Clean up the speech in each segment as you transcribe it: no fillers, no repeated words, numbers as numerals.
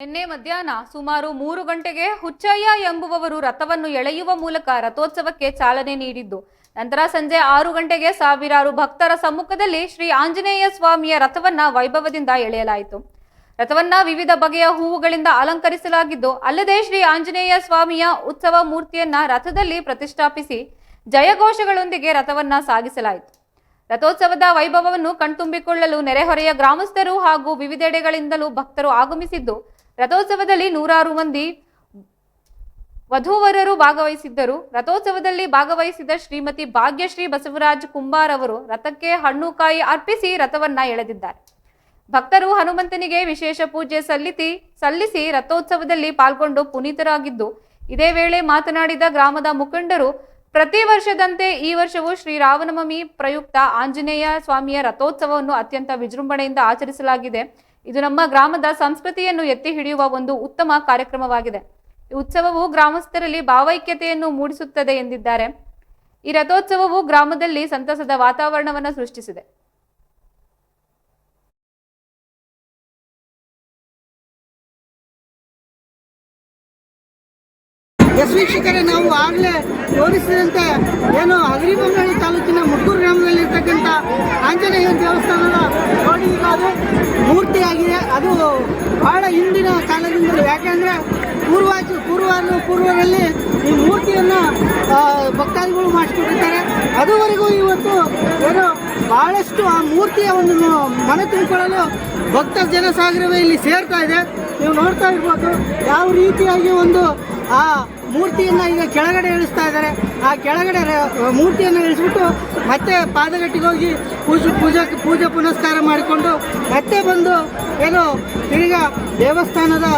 ನಿನ್ನೆ ಮಧ್ಯಾಹ್ನ ಸುಮಾರು 3 ಗಂಟೆಗೆ ಹುಚ್ಚಯ್ಯ ಎಂಬುವವರು ರಥವನ್ನು ಎಳೆಯುವ ಮೂಲಕ ರಥೋತ್ಸವಕ್ಕೆ ಚಾಲನೆ ನೀಡಿದ್ದು, ನಂತರ ಸಂಜೆ 6 ಗಂಟೆಗೆ ಸಾವಿರಾರು ಭಕ್ತರ ಸಮ್ಮುಖದಲ್ಲಿ ಶ್ರೀ ಆಂಜನೇಯ ಸ್ವಾಮಿಯ ರಥವನ್ನ ವೈಭವದಿಂದ ಎಳೆಯಲಾಯಿತು. ರಥವನ್ನ ವಿವಿಧ ಬಗೆಯ ಹೂವುಗಳಿಂದ ಅಲಂಕರಿಸಲಾಗಿದ್ದು, ಅಲ್ಲದೆ ಶ್ರೀ ಆಂಜನೇಯ ಸ್ವಾಮಿಯ ಉತ್ಸವ ಮೂರ್ತಿಯನ್ನ ರಥದಲ್ಲಿ ಪ್ರತಿಷ್ಠಾಪಿಸಿ ಜಯಘೋಷಗಳೊಂದಿಗೆ ರಥವನ್ನ ಸಾಗಿಸಲಾಯಿತು. ರಥೋತ್ಸವದ ವೈಭವವನ್ನು ಕಣ್ತುಂಬಿಕೊಳ್ಳಲು ನೆರೆಹೊರೆಯ ಗ್ರಾಮಸ್ಥರು ಹಾಗೂ ವಿವಿಧೆಡೆಗಳಿಂದಲೂ ಭಕ್ತರು ಆಗಮಿಸಿದ್ದು, ರಥೋತ್ಸವದಲ್ಲಿ ನೂರಾರು ಮಂದಿ ವಧೂವರರು ಭಾಗವಹಿಸಿದ್ದರು. ರಥೋತ್ಸವದಲ್ಲಿ ಭಾಗವಹಿಸಿದ ಶ್ರೀಮತಿ ಭಾಗ್ಯಶ್ರೀ ಬಸವರಾಜ್ ಕುಂಬಾರ್ ಅವರು ರಥಕ್ಕೆ ಹಣ್ಣು ಕಾಯಿ ಅರ್ಪಿಸಿ ರಥವನ್ನ ಎಳೆದಿದ್ದಾರೆ. ಭಕ್ತರು ಹನುಮಂತನಿಗೆ ವಿಶೇಷ ಪೂಜೆ ಸಲ್ಲಿಸಿ ರಥೋತ್ಸವದಲ್ಲಿ ಪಾಲ್ಗೊಂಡು ಪುನೀತರಾಗಿದ್ದು, ಇದೇ ವೇಳೆ ಮಾತನಾಡಿದ ಗ್ರಾಮದ ಮುಖಂಡರು, ಪ್ರತಿ ವರ್ಷದಂತೆ ಈ ವರ್ಷವೂ ಶ್ರೀರಾಮನವಮಿ ಪ್ರಯುಕ್ತ ಆಂಜನೇಯ ಸ್ವಾಮಿಯ ರಥೋತ್ಸವವನ್ನು ಅತ್ಯಂತ ವಿಜೃಂಭಣೆಯಿಂದ ಆಚರಿಸಲಾಗಿದೆ. ಇದು ನಮ್ಮ ಗ್ರಾಮದ ಸಂಸ್ಕೃತಿಯನ್ನು ಎತ್ತಿ ಹಿಡಿಯುವ ಒಂದು ಉತ್ತಮ ಕಾರ್ಯಕ್ರಮವಾಗಿದೆ. ಈ ಉತ್ಸವವು ಗ್ರಾಮಸ್ಥರಲ್ಲಿ ಭಾವೈಕ್ಯತೆಯನ್ನು ಮೂಡಿಸುತ್ತದೆ ಎಂದಿದ್ದಾರೆ. ಈ ರಥೋತ್ಸವವು ಗ್ರಾಮದಲ್ಲಿ ಸಂತಸದ ವಾತಾವರಣವನ್ನು ಸೃಷ್ಟಿಸಿದೆ. ವೀಕ್ಷಕರೇ, ನಾವು ಆಗಲೇ ತೋರಿಸಿದಂತೆ ಏನು ಹಗರಿಬೊಮ್ಮನಹಳ್ಳಿ ತಾಲೂಕಿನ ಮುಡ್ಕೂರು ಗ್ರಾಮದಲ್ಲಿರ್ತಕ್ಕಂಥ ಆಂಜನೇಯ ದೇವಸ್ಥಾನದ ನೋಡಿ ಅದು ಮೂರ್ತಿಯಾಗಿದೆ. ಅದು ಬಹಳ ಹಿಂದಿನ ಕಾಲದಿಂದಲೂ, ಯಾಕೆಂದರೆ ಪೂರ್ವದಲ್ಲಿ ಈ ಮೂರ್ತಿಯನ್ನು ಭಕ್ತಾದಿಗಳು ಮಾಡಿಸ್ಕೊಂಡಿರ್ತಾರೆ. ಅದುವರೆಗೂ ಇವತ್ತು ಏನು ಬಹಳಷ್ಟು ಆ ಮೂರ್ತಿಯ ಒಂದು ಮನ ತುಂಬಿಕೊಳ್ಳಲು ಭಕ್ತ ಜನಸಾಗರವೇ ಇಲ್ಲಿ ಸೇರ್ತಾ ಇದೆ. ನೀವು ನೋಡ್ತಾ ಇರ್ಬೋದು ಯಾವ ರೀತಿಯಾಗಿ ಒಂದು ಆ ಮೂರ್ತಿಯನ್ನು ಈಗ ಕೆಳಗಡೆ ಇಳಿಸ್ತಾ ಇದ್ದಾರೆ. ಆ ಕೆಳಗಡೆ ಮೂರ್ತಿಯನ್ನು ಇಳಿಸ್ಬಿಟ್ಟು ಮತ್ತೆ ಪಾದಗಟ್ಟಿಗೆ ಹೋಗಿ ಪೂಜೆ ಪುನಸ್ಕಾರ ಮಾಡಿಕೊಂಡು ಮತ್ತೆ ಬಂದು ಏನು ತಿರ್ಗ ದೇವಸ್ಥಾನದ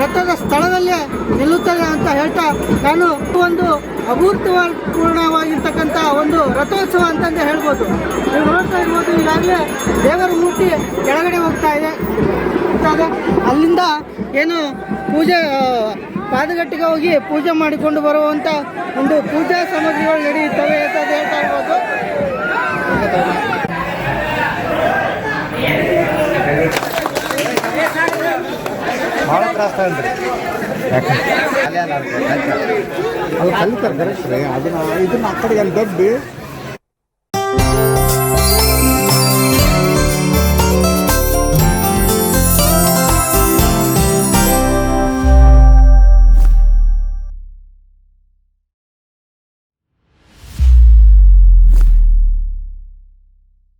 ರಥದ ಸ್ಥಳದಲ್ಲೇ ನಿಲ್ಲುತ್ತದೆ ಅಂತ ಹೇಳ್ತಾ, ನಾನು ಒಂದು ಅಭೂತಪೂರ್ಣವಾಗಿರ್ತಕ್ಕಂಥ ಒಂದು ರಥೋತ್ಸವ ಅಂತಂದೇ ಹೇಳ್ಬೋದು. ನೀವು ನೋಡ್ತಾ ಇರ್ಬೋದು ಈಗಾಗಲೇ ದೇವರ ಮೂರ್ತಿ ಕೆಳಗಡೆ ಹೋಗ್ತಾ ಇದೆ. ಅಲ್ಲಿಂದ ಏನು ಪಾದಗಟ್ಟಿಗೆ ಹೋಗಿ ಪೂಜೆ ಮಾಡಿಕೊಂಡು ಬರುವಂಥ ಒಂದು ಪೂಜಾ ಸಾಮಗ್ರಿಗಳು ನಡೆಯುತ್ತವೆ ಅಂತ ಹೇಳ್ತಾ ಇರ್ಬೋದು. ಭಾಳ ತ್ರಾಸ ಅಲ್ರಿ, ಯಾಕಂದ್ರೆ ಅಲ್ಲಿ ಕಲಿತಾರೆ ಅದನ್ನ ಆ ಕಡೆಗೆ ಅಲ್ಲಿ ದಬ್ಬಿ